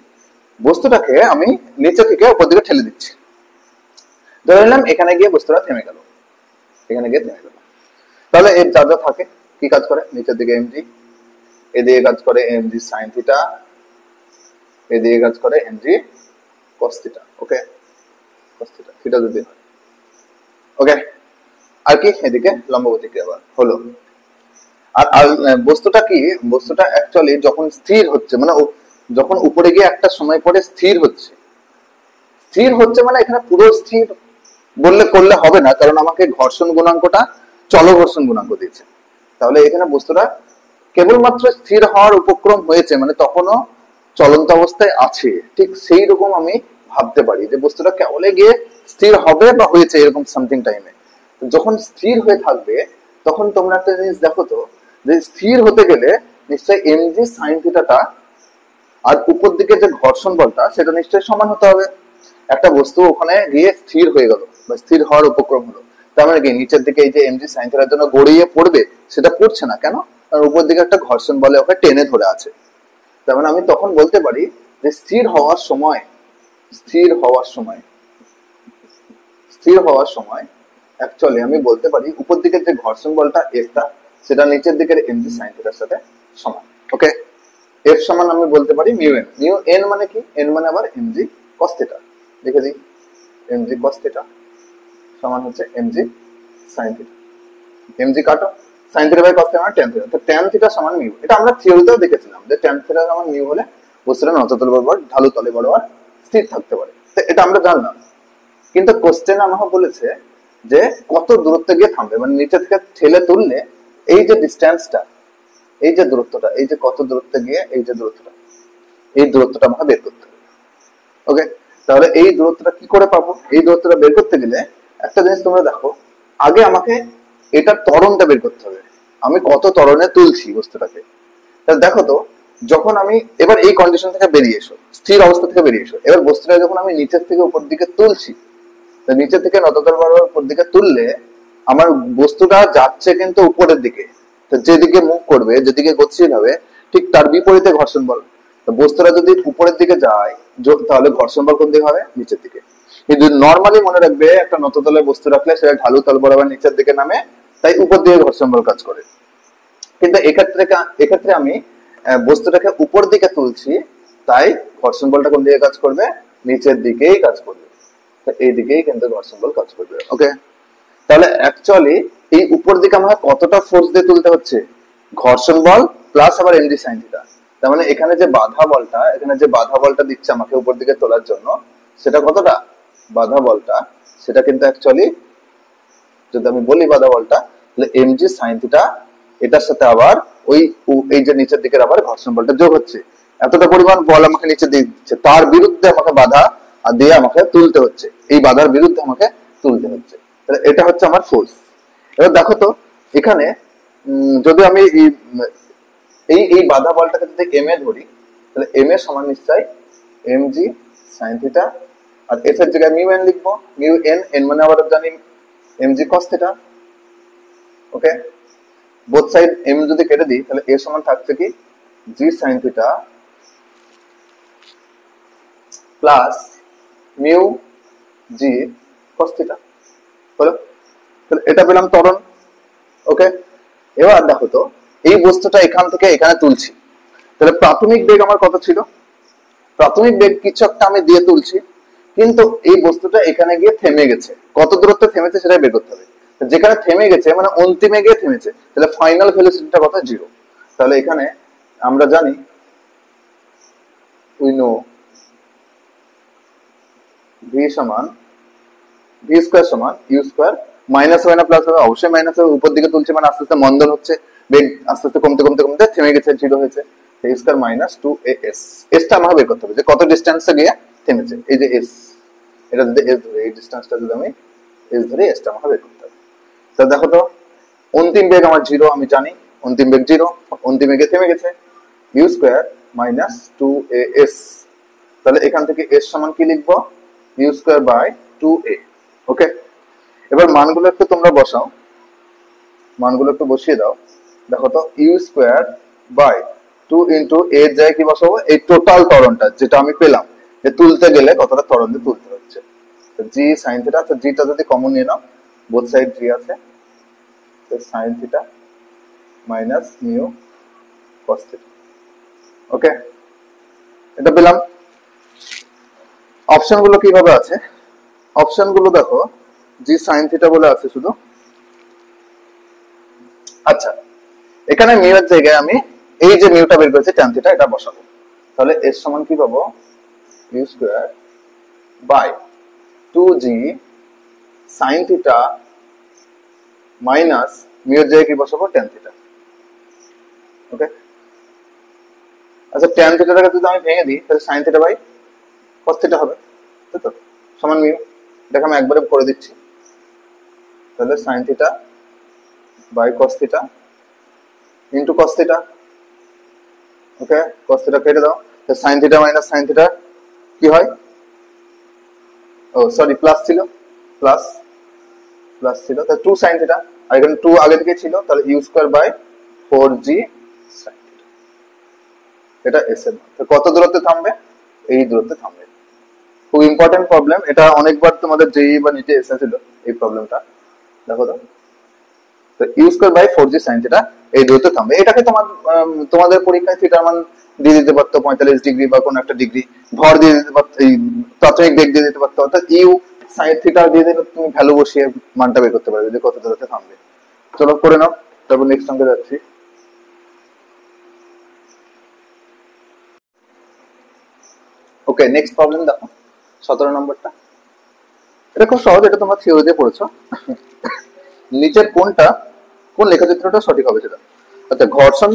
বস্তুটাকে আমি নিচে থেকে উপর দিকে ঠেলে দিচ্ছি। ধরে নিলাম এখানে গিয়ে বস্তুটা থেমে গেল, এখানে গিয়ে থেমে গেল। তাহলে এর যা যা থাকে কি কাজ করে, নিচের দিকে এমজি, এদিকে কাজ করে এমজি সাইন থিটা, এদিকে কাজ করে এমজি কস থিটা। ওকে, কস থিটা, থিটা যদি হয়। ওকে, আর কি এদিকে লম্ব প্রতিক্রিয়া বল হলো। আর বস্তুটা কি, বস্তুটা অ্যাকচুয়ালি যখন স্থির হচ্ছে, মানে যখন উপরে গিয়ে একটা সময় পরে স্থির হচ্ছে, স্থির হচ্ছে মানে এখানে পুরো স্থির বললে করলে হবে না, কারণ আমাকে ঘর্ষণ গুণাঙ্কটা চল ঘর্ষণ গুণাঙ্ক দিয়েছে। তাহলে এখানে বস্তুটা কেবলমাত্র স্থির হওয়ার উপক্রম হয়েছে, মানে তখনও চলন্ত অবস্থায় আছে, ঠিক সেই রকম আমি ভাবতে পারি যে বস্তুটা কেবলে গিয়ে স্থির হবে বা হয়েছে এরকম সামথিং টাইমে। যখন স্থির হয়ে থাকবে তখন তোমরা একটা জিনিস দেখো তো, যে স্থির হতে গেলে নিশ্চয়ই এমজি সাইন থিটাটা আর উপর দিকে যে ঘর্ষণ বলটা সেটা নিশ্চয়ই সমান হতে হবে। একটা বস্তু ওখানে গিয়ে স্থির হয়ে গেল বা স্থির হওয়ার উপক্রম হলো, তার মানে কি নিচের দিকে এই যে এমজি সাইন থিটার জন্য গড়িয়ে পড়বে, সেটা পড়ছে না কেন? কারণ উপর দিকে একটা ঘর্ষণ বলে ওকে টেনে ধরে আছে। তার মানে আমি তখন বলতে পারি যে স্থির হওয়ার সময়, স্থির হওয়ার সময়, স্থির হওয়ার সময় অ্যাকচুয়ালি আমি বলতে পারি উপর দিকের যে ঘর্ষণ বলটা এফটা, সেটা নিচের দিকের এমজি সাইন থিটার সাথে সমান। ওকে, এফ সমান আমি বলতে পারি মিউ এন। মিউ এন মানে কি? এন মানে আবার এমজি কস থিটা। লিখে দিই, এমজি কস থিটা সমান হচ্ছে এমজি সাইন থিটা। এমজি কাটো, sine theta by cos theta মানে ট্যান থিটা। তো ট্যান থিটা সমান মিউ, এটা আমরা থিওরিতেও দেখেছিলাম যে ট্যান থিটা সমান মিউ হলে বস্তুটা নততল বরাবর ঢালু তলে বরাবর স্থির থাকতে পারে। তো এটা আমরা জানলাম, কিন্তু কোশ্চেন আমাকে বলেছে যে কত দূরত্বে গিয়ে থামবে, মানে নিচে থেকে ঠেলে তুললে এই যে ডিস্টেন্সটা, এই যে দূরত্বটা, এই যে কত দূরত্বে গিয়ে এই যে দূরত্বটা, এই দূরত্বটা আমাকে বের করতে হবে। ওকে, তাহলে এই দূরত্বটা কি করে পাবো? এই দূরত্বটা বের করতে গেলে একটা জিনিস তোমরা দেখো, আগে আমাকে এটার ত্বরণটা বের করতে হবে, আমি কত ত্বরণে তুলছি বস্তুটাকে। তাহলে দেখো তো, যখন আমি এবার এই কন্ডিশন থেকে বেরিয়ে এসো, স্থির অবস্থা থেকে বেরিয়ে এসো, এবার বস্তুটা যখন আমি নিচের থেকে উপর দিকে তুলছি, নিচের থেকে নততল বরাবর উপর দিকে তুললে আমার বস্তুটা যাচ্ছে কিন্তু উপরের দিকে। তো যেদিকে মুভ করবে, যেদিকে গতিশীল হবে, ঠিক তার বিপরীতে ঘর্ষণ বল। তো বস্তুটা যদি উপরের দিকে যায় তাহলে ঘর্ষণ বল কোন দিকে হবে? নিচের দিকে। কিন্তু নর্মালি মনে রাখবে, একটা নততলের বস্তু রাখলে সেটা ঢালু তল বরাবর নিচের দিকে নামে, তাই উপর দিকে ঘর্ষণ বল কাজ করে। কিন্তু এক্ষেত্রে আমি বস্তুটাকে উপর দিকে তুলছি, তাই ঘর্ষণ বলটা কোন দিকে কাজ করবে? নিচের দিকেই কাজ করবে। এই দিকেই কিন্তু ঘর্ষণ বল কাজ করবে। ওকে, তাহলে অ্যাকচুয়ালি এই উপর দিকে আমাকে কতটা ফোর্স দিয়ে তুলতে হচ্ছে? ঘর্ষণ বল প্লাস আবার এমজি সাইন থিটা। তার মানে এখানে যে বাধা বলটা, এখানে যে বাধা বলটা দিচ্ছে আমাকে উপর দিকে তোলার জন্য, সেটা কতটা? বাধা বলটা সেটা কিন্তু অ্যাকচুয়ালি যদি আমি বলি বাধা বলটা, তাহলে mg sin থিটা এটার সাথে আবার ওই এই যে নিচের দিকের আবার ঘর্ষণ বলটা যোগ হচ্ছে। এতটা পরিমাণ বল আমাকে নিচে দিয়ে দিচ্ছে, তার বিরুদ্ধে আমাকে বাধা আর দিয়ে আমাকে তুলতে হচ্ছে, এই বাধার বিরুদ্ধে আমাকে তুলতে হচ্ছে। তাহলে এটা হচ্ছে আমার ফোর্স। এবার দেখো তো এখানে যদি আমি এই এই বাধা বলটাকে যদি এম এ ধরি, তাহলে এম এ সমান নিশ্চয় mg sin থিটা, আর এস এর জায়গায় মিউ এন লিখবো, মিউ এন, এন মানে আবার জানি mg cos থিটা। ওকে, বোথ সাইড এম যদি কেটে দিই তাহলে এর সমান থাকছে কি g sin theta plus mu g cos theta হলো। তাহলে এটা পেলাম ত্বরণ। ওকে, এবার দেখো তো এই বস্তুটা এখান থেকে এখানে তুলছি, তাহলে প্রাথমিক বেগ আমার কত ছিল? প্রাথমিক বেগ কিছু একটা আমি দিয়ে তুলছি, কিন্তু এই বস্তুটা এখানে গিয়ে থেমে গেছে। কত দূরত্বে থেমেছে সেটা বের করতে হবে। যেখানে থেমে গেছে মানে অন্তিমে গিয়ে থেমেছে, তাহলে ফাইনাল ভেলোসিটিটা কত? 0। তাহলে এখানে আমরা জানি উই নো v সমান v স্কয়ার সমান u স্কয়ার, মাইনাস হয় না প্লাস হবে? অবশ্যই মাইনাস হবে, উপর দিকে তুলছে মানে আস্তে আস্তে মন্দন হচ্ছে, বেগ আস্তে আস্তে কমতে কমতে কমতে থেমে গেছে, 0 হয়েছে। a স্কয়ার মাইনাস 2as, এসটা আমাকে বের করতে হবে যে কত ডিসটেন্সে গিয়ে থেমেছে। এই যে s, এটা যদি s ধরে, এই ডিসটেন্সটা যদি আমি s ধরে, এসটা আমাকে বের করতে হবে। তাহলে দেখো তো অন্তিম বেগ আমার 0, আমি জানি অন্তিম বেগ 0, অন্তিম বেগে থেমে গেছে, u স্কয়ার মাইনাস 2as। তাহলে এখান থেকে s সমান কি লিখবো? u square by 2a। ওকে, এবার মানগুলো একটু তোমরা বসাও, মানগুলো একটু বসিয়ে দাও। দেখো তো u square by 2 into a এর জায়গায় কি বসাবো? এই টোটাল ত্বরণটা যেটা আমি পেলাম, যে তুলতে গেলে কতটা ত্বরণ দিয়ে তুলতে হচ্ছে। g sin থিটা, তো g টা যদি কমন নিয়ে নাও, বোথ সাইড g আছে, তো sin theta minus mu cos theta. Okay, এটা পেলাম। অপশন গুলো কিভাবে আছে? অপশন গুলো দেখো g sin থিটা বলে আছে শুধু। আচ্ছা, এখানে মিউ এর জায়গায় আমি এই যে মিউটা বের করেছি tan থিটা, এটা বসাবো। তাহলে s সমান কি পাবো? u square by 2g sin theta minus mu এর জায়গায় কি বসাবো? tan theta. ওকে, আচ্ছা tan থিটাটাকে যদি আমি ভেঙে দিই তাহলে sin theta by cos theta হবে, তাই তো? সমান মিউ, দেখো আমি একবারে করে দিচ্ছি। তাহলে sin theta by cos theta into cos theta. Okay, cos theta কেটে দাও, তো sin theta minus sin theta কি হয়? ও সরি, প্লাস ছিল, প্লাস প্লাস ছিল, তাহলে 2 sin থিটা, আর এখানে 2 আগে থেকে ছিল, তাহলে u square by 4g sin theta. এটা s এর মান। তো কত দূরত্বে থামবে? এই দূরত্বে থামবে। খুব ইম্পর্টেন্ট প্রবলেম এটা, অনেকবার তোমাদের জেইই বা নিটে এসেছিল এই প্রবলেমটা। দেখো তো, তো u square by 4g sin theta এই দূরত্বে থামবে। এটাকে তোমাদের পরীক্ষায় থিটার মান দিয়ে দিতে পারতো 45 ডিগ্রি বা কোন একটা ডিগ্রি, ভর দিয়ে দিতে পারতো, এই প্রাথমিক বেগ দিয়ে দিতে পারতো, অর্থাৎ u sin থিটা দিয়ে দিলে তুমি ভ্যালু বসিয়ে মানটা বের করতে পারবে যে কত দূরত্বে থামবে। চলো করে নাও, তারপর নেক্সট অঙ্কে যাচ্ছি। ওকে, নেক্সট প্রবলেম দেখো 17 নম্বরটা। এটা খুব সহজ, এটা তোমরা থিওরিতে পড়েছো। নিচের কোনটা, কোন লেখচিত্রটা সঠিক হবে সেটা। আচ্ছা, ঘর্ষণ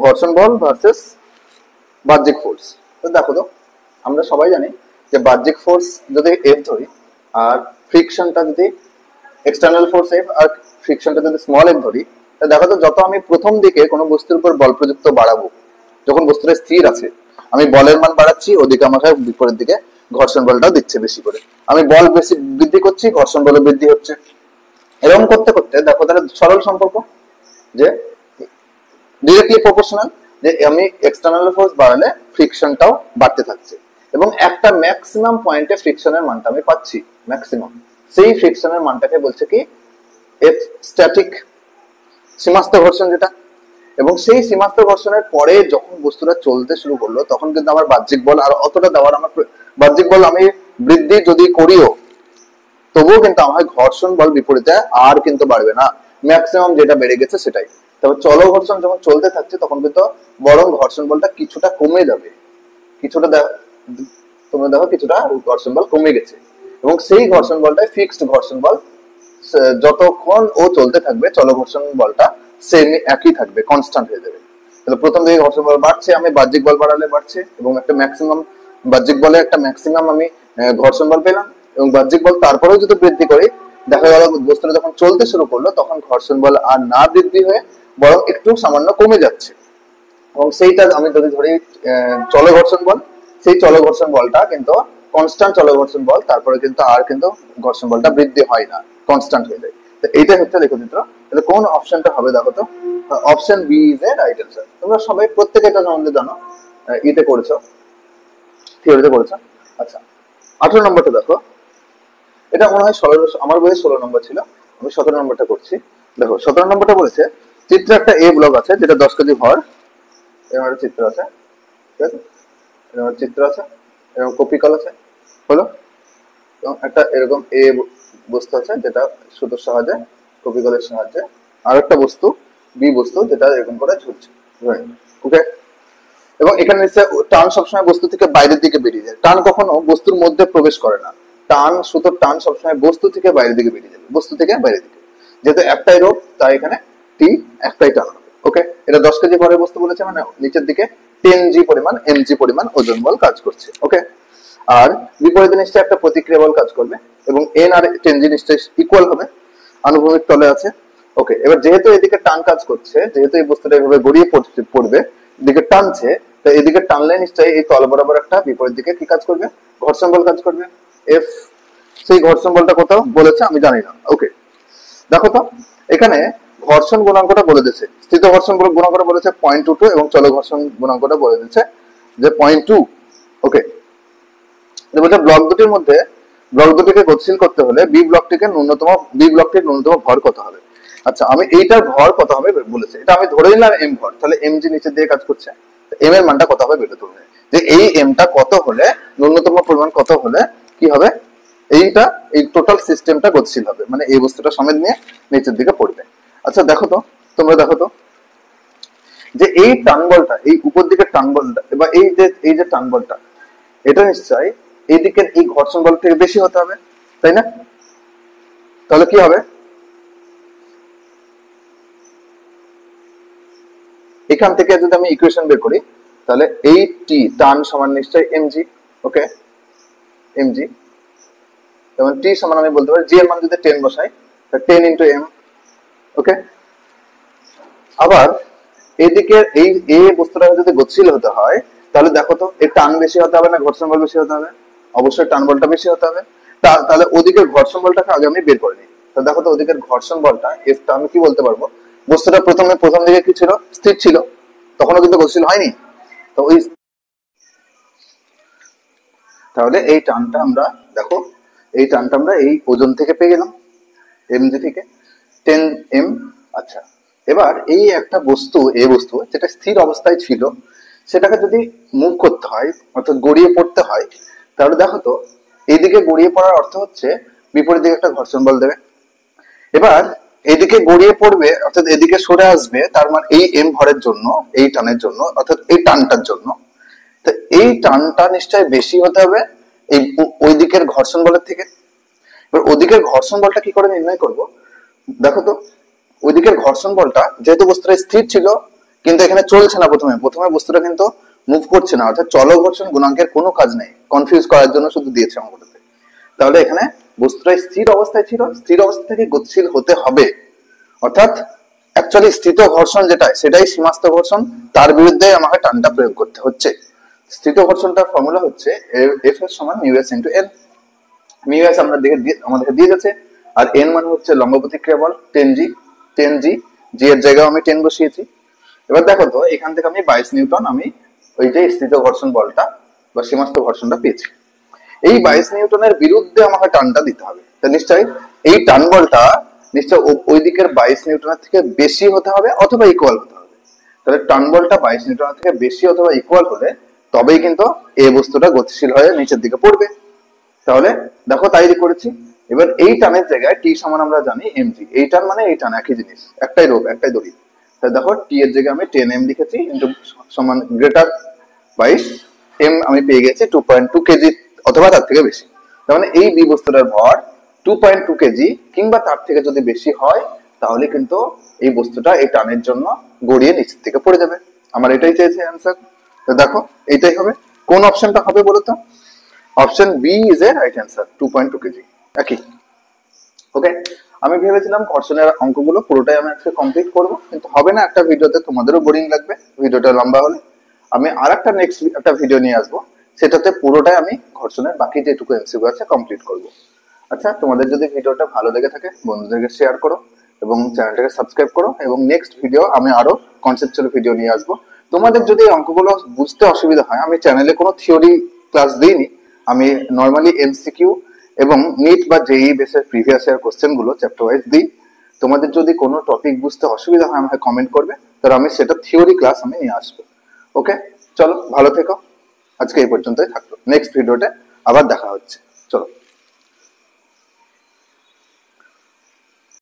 ঘর্ষণ বল ভার্সেস বাহ্যিক ফোর্স। তো দেখো তো আমরা সবাই জানি যে বাহ্যিক ফোর্স যদি এফ ধরি, আর ফ্রিকশনটা যদি এক্সটার্নাল ফোর্স এফ, আর ফ্রিকশনটা যদি স্মল এফ ধরি, তাহলে দেখো তো যত আমি প্রথম দিকে কোনো বস্তুর উপর বল প্রযুক্ত বাড়াবো, যখন বস্তুটা স্থির আছে আমি বলের মান বাড়াচ্ছি, ওদিকে আমাকে বিপরীত দিকে ঘর্ষণ বলটাও দিচ্ছে বেশি করে। আমি বল বেশি বৃদ্ধি করছি, ঘর্ষণ বল বৃদ্ধি হচ্ছে। এরকম করতে করতে দেখো তাহলে সরল সম্পর্ক যে ডিরেক্টলি প্রপোর্শনাল, যে আমি এক্সটার্নাল ফোর্স বাড়ালে ফ্রিকশনটাও বাড়তে থাকছে, এবং একটা ম্যাক্সিমাম পয়েন্টে ফ্রিকশনের মানটা আমি পাচ্ছি ম্যাক্সিমাম, সেই ফ্রিকশনের মানটাকে বলছে কি এফ স্ট্যাটিক, সীমাস্থ ঘর্ষণ যেটা। এবং সেই সীমাস্থ ঘর্ষণের পরে যখন বস্তুটা চলতে শুরু করলো, তখন কিন্তু আমার বাহ্যিক বল আর অতটা দেওয়ার আমার, বাহ্যিক বল আমি বৃদ্ধি যদি করিও তবুও কিন্তু আমার ঘর্ষণ বল বিপরীতে আর কিন্তু বাড়বে না, ম্যাক্সিমাম যেটা বেড়ে গেছে সেটাই। তবে চল ঘর্ষণ যখন চলতে থাকছে তখন কিন্তু বরং ঘর্ষণ বলটা কিছুটা কমে যাবে, কিছুটা তোমরা দেখো কিছুটা ঘর্ষণ বল কমে গেছে, এবং সেই ঘর্ষণ বলটাই ফিক্সড ঘর্ষণ বল যতক্ষণ ও চলতে থাকবে চলঘর্ষণ বলটা সেম একই থাকবে, কনস্ট্যান্ট হয়ে যাবে। তাহলে প্রথম দিকে ঘর্ষণ বল বাড়ছে, আমি বাহ্যিক বল বাড়ালে বাড়ছে, এবং একটা ম্যাক্সিমাম বাহ্যিক বলে একটা ম্যাক্সিমাম আমি ঘর্ষণ বল পেলাম, এবং বাহ্যিক বল তারপরেও যদি বৃদ্ধি করি, দেখা গেল বস্তুটা যখন চলতে শুরু করলো তখন ঘর্ষণ বল আর না বৃদ্ধি হয়ে বরং একটু সামান্য কমে যাচ্ছে। এবং সেইটা আমি যদি ধরি চলঘর্ষণ বল, সেই চলঘর্ষণ বলটা কিন্তু কনস্ট্যান্ট চলঘর্ষণ বল, তারপরে কিন্তু আর কিন্তু ঘর্ষণ বলটা বৃদ্ধি হয় না, কনস্ট্যান্ট হয়ে যায়। তো এইটাই হচ্ছে লেখচিত্র। তাহলে কোন অপশনটা হবে দেখো তো, option B is a right answer. তোমরা সবাই প্রত্যেকে এটা সম্বন্ধে জানো, ইতে করেছো, থিওরিতে করেছো। আচ্ছা 18 নম্বরটা দেখো, এটা মনে হয় 16, আমার বইয়ে 16 নম্বর ছিল, আমি 17 নম্বরটা করছি। দেখো 17 নম্বরটা বলেছে চিত্রে একটা এ ব্লক আছে যেটা 10 কেজি ভর, এরকম একটা চিত্র আছে, ঠিক আছে, এরকম চিত্র আছে, এরকম কপি কল আছে, হলো, এবং একটা এরকম এ বস্তু আছে যেটা সুতোর সাহায্যে, কপি কলের সাহায্যে, আর একটা বস্তু বি বস্তু যেটা এরকম করে ঝুলছে, ওকে। এবং এখানে নিচে টান সবসময় বস্তু থেকে বাইরের দিকে বেরিয়ে যায়, টান কখনো বস্তুর মধ্যে প্রবেশ করে না, টান সুতোর টান সবসময় বস্তু থেকে বাইরের দিকে বেরিয়ে যাবে, বস্তু থেকে বাইরের দিকে। যেহেতু একটাই রোধ তাই এখানে টি একটাই টান হবে, ওকে। এটা 10 কেজি ভরের বস্তু বলেছে, মানে নিচের দিকে 10 জি পরিমাণ এমজি পরিমাণ ওজন বল কাজ করছে, ওকে। আর বিপরীত নিশ্চয় একটা প্রতিক্রিয়া বল কাজ করবে, এবং এন আর 10 জি নিশ্চয় ইকুয়াল হবে, আনুভূমিক তলে আছে, ওকে। এবার যেহেতু এদিকে টান কাজ করছে, যেহেতু এই বস্তুটা এভাবে গড়িয়ে পড়বে, এদিকে টানছে, তো এদিকে টানলে নিশ্চয়ই এই তল বরাবর একটা বিপরীত দিকে কি কাজ করবে, ঘর্ষণ বল কাজ করবে, এফ। সেই ঘর্ষণ বলটা কোথাও বলেছে আমি জানি না, ওকে। দেখো তো এখানে ঘর্ষণ গুণাঙ্কটা বলে দিয়েছে, স্থিত ঘর্ষণ গুণাঙ্কটা বলেছে 0.22 এবং চল ঘর্ষণ গুণাঙ্কটা বলে দিয়েছে যে 0.2, ওকে। বলছে ব্লক দুটির মধ্যে, ব্লক দুটিকে গতিশীল করতে হলে বি ব্লকটির ন্যূনতম ভর কত হবে। আচ্ছা আমি এইটার ভর কত হবে বলেছে, এটা আমি ধরে নিলাম এম ভর, তাহলে এম জি নিচের দিকে কাজ করছে, এম এর মানটা কত হবে বের করতে হবে, যে এই এমটা কত হলে, ন্যূনতম পরিমাণ কত হলে কি হবে, এইটা এই টোটাল সিস্টেমটা গতিশীল হবে, মানে এই বস্তুটা সমেত নিয়ে নিচের দিকে পড়বে। আচ্ছা দেখো তো, তোমরা দেখো তো যে এই টান বলটা, এই উপর দিকের টান বলটা, এবার এই যে টান বলটা, এটা নিশ্চয়ই এই দিকের এই ঘর্ষণ বল থেকে বেশি হতে হবে, তাই না? তাহলে কি হবে, এখান থেকে যদি আমি ইকুয়েশন বের করি, তাহলে এই টি টান সমান নিশ্চয়ই এমজি, ওকে, এমজি। যেমন টি সমান আমি বলতে পারি জি এর মান যদি 10 বসাই, তাহলে 10 ইন্টু এম, ওকে। আবার এদিকে এই এ বস্তুটা যদি গতিশীল হতে হয়, তাহলে দেখো তো এই টান বেশি হতে হবে না ঘর্ষণ বল বেশি হতে হবে, অবশ্যই টান বলটা বেশি হতে হবে। তাহলে ওদিকের ঘর্ষণ বলটাকে আগে আমি বের করে নিই, তো দেখো তো ওদিকের ঘর্ষণ বলটা এফটা আমি কি বলতে পারবো, বস্তুটা প্রথম দিকে কি ছিল, স্থির ছিল, তখনও কিন্তু গতিশীল হয়নি, তো ওই, তাহলে এই টানটা আমরা দেখো, এই টানটা আমরা এই ওজন থেকে পেয়ে গেলাম, এমজি থেকে 10 এম। আচ্ছা এবার এই একটা বস্তু, এই বস্তু যেটা স্থির অবস্থায় ছিল, সেটাকে যদি মুভ করতে হয় অর্থাৎ গড়িয়ে পড়তে হয়, তাহলে দেখো তো এইদিকে গড়িয়ে পড়ার অর্থ হচ্ছে বিপরীত দিকে একটা ঘর্ষণ বল দেবে। এবার এদিকে গড়িয়ে পড়বে অর্থাৎ এদিকে সরে আসবে, তার মানে এই এম ভরের জন্য, এই টানের জন্য অর্থাৎ এই টানটার জন্য, তো এই টানটা নিশ্চয়ই বেশি হতে হবে এই ওই দিকের ঘর্ষণ বলের থেকে। এবার ওদিকের ঘর্ষণ বলটা কি করে নির্ণয় করব, দেখো তো ওইদিকের ঘর্ষণ বলটা যেহেতু বস্তুটা স্থির ছিল কিন্তু এখানে চলছে না, প্রথমে বস্তুটা কিন্তু মুভ করছে না, অর্থাৎ চল ঘর্ষণ গুণাঙ্কের কোনো কাজ নেই, কনফিউজ করার জন্য শুধু দিয়েছে অঙ্কটাতে। তাহলে এখানে বস্তুটা স্থির অবস্থায় ছিল, স্থির অবস্থা থেকে গতিশীল হতে হবে, অর্থাৎ অ্যাকচুয়ালি স্থিত ঘর্ষণ যেটা সেটাই সীমাস্থ ঘর্ষণ, তার বিরুদ্ধে আমাকে টানটা প্রয়োগ করতে হচ্ছে। স্থিত ঘর্ষণটার ফর্মুলা হচ্ছে এফ এর সমান mu S into L, mu S আমাদেরকে দিয়ে গেছে, আর এন মানে হচ্ছে লম্ব প্রতিক্রিয়া বল 10 জি, 10 জি, জি এর জায়গায় আমি 10 বসিয়েছি। এবার দেখো তো এখান থেকে আমি 22 নিউটন আমি ওই যে স্থিত ঘর্ষণ বলটা বা সীমাস্থ ঘর্ষণটা পেয়েছি, এই 22 নিউটনের বিরুদ্ধে আমাকে টানটা দিতে হবে, তো নিশ্চয়ই এই টান বলটা নিশ্চয় ওই দিকের 22 নিউটনের থেকে বেশি হতে হবে অথবা ইকুয়াল হতে হবে। তাহলে টান বলটা 22 নিউটনের থেকে বেশি অথবা ইকুয়াল হলে তবেই কিন্তু এই বস্তুটা গতিশীল হয়ে নিচের দিকে পড়বে। তাহলে দেখো তাই করেছি। এবার এই টানের জায়গায় টি সমান আমরা জানি এমজি, এই টান মানে এই টান একই জিনিস, একটাই রোধ একটাই দড়ি, তাহলে দেখো টি এর জায়গায় আমি 10 এম লিখেছি ইন্টু সমান গ্রেটার 22 এম, আমি পেয়ে গেছি 2.2 কেজি অথবা তার থেকে বেশি। তার মানে এই বি বস্তুটার ভর 2.2 কেজি কিংবা তার থেকে যদি বেশি হয় তাহলে কিন্তু এই বস্তুটা এই টানের জন্য গড়িয়ে নিচের দিকে পড়ে যাবে। আমার এটাই চাইছে অ্যান্সার। তো দেখো এইটাই হবে। কোন অপশনটা হবে বলো তো? Option B is a right answer, 2.2 KG. একই। ওকে, আমি ভেবেছিলাম ঘর্ষণের অঙ্কগুলো পুরোটাই আমি আজকে কমপ্লিট করব, কিন্তু হবে না, একটা ভিডিওতে তোমাদেরও বোরিং লাগবে ভিডিওটা লম্বা হলে। আমি আর একটা নেক্সট একটা ভিডিও নিয়ে আসবো, সেটাতে পুরোটাই আমি ঘর্ষণের বাকি যেটুকু এমসিকিউ আছে কমপ্লিট করব। আচ্ছা, তোমাদের যদি ভিডিওটা ভালো লেগে থাকে বন্ধুদেরকে শেয়ার করো এবং চ্যানেলটাকে সাবস্ক্রাইব করো, এবং নেক্সট ভিডিও আমি আরো কনসেপচুয়াল ভিডিও নিয়ে আসবো। তোমাদের যদি এই অঙ্কগুলো বুঝতে অসুবিধা হয়, আমি চ্যানেলে কোনো থিওরি ক্লাস দিইনি, আমি নর্মালি এমসিকিউ এবং নিট বা জেই বেসের প্রিভিয়াস ইয়ার কোশ্চেন গুলো চ্যাপ্টার ওয়াইজ দিই। তোমাদের যদি কোনো টপিক বুঝতে অসুবিধা হয় আমাকে কমেন্ট করবে, তাহলে আমি সেটা থিওরি ক্লাস আমি নিয়ে আসবো। ওকে, চলো ভালো থেকো, আজকে এই পর্যন্তই থাকলো, নেক্সট ভিডিওতে আবার দেখা হচ্ছে, চলো।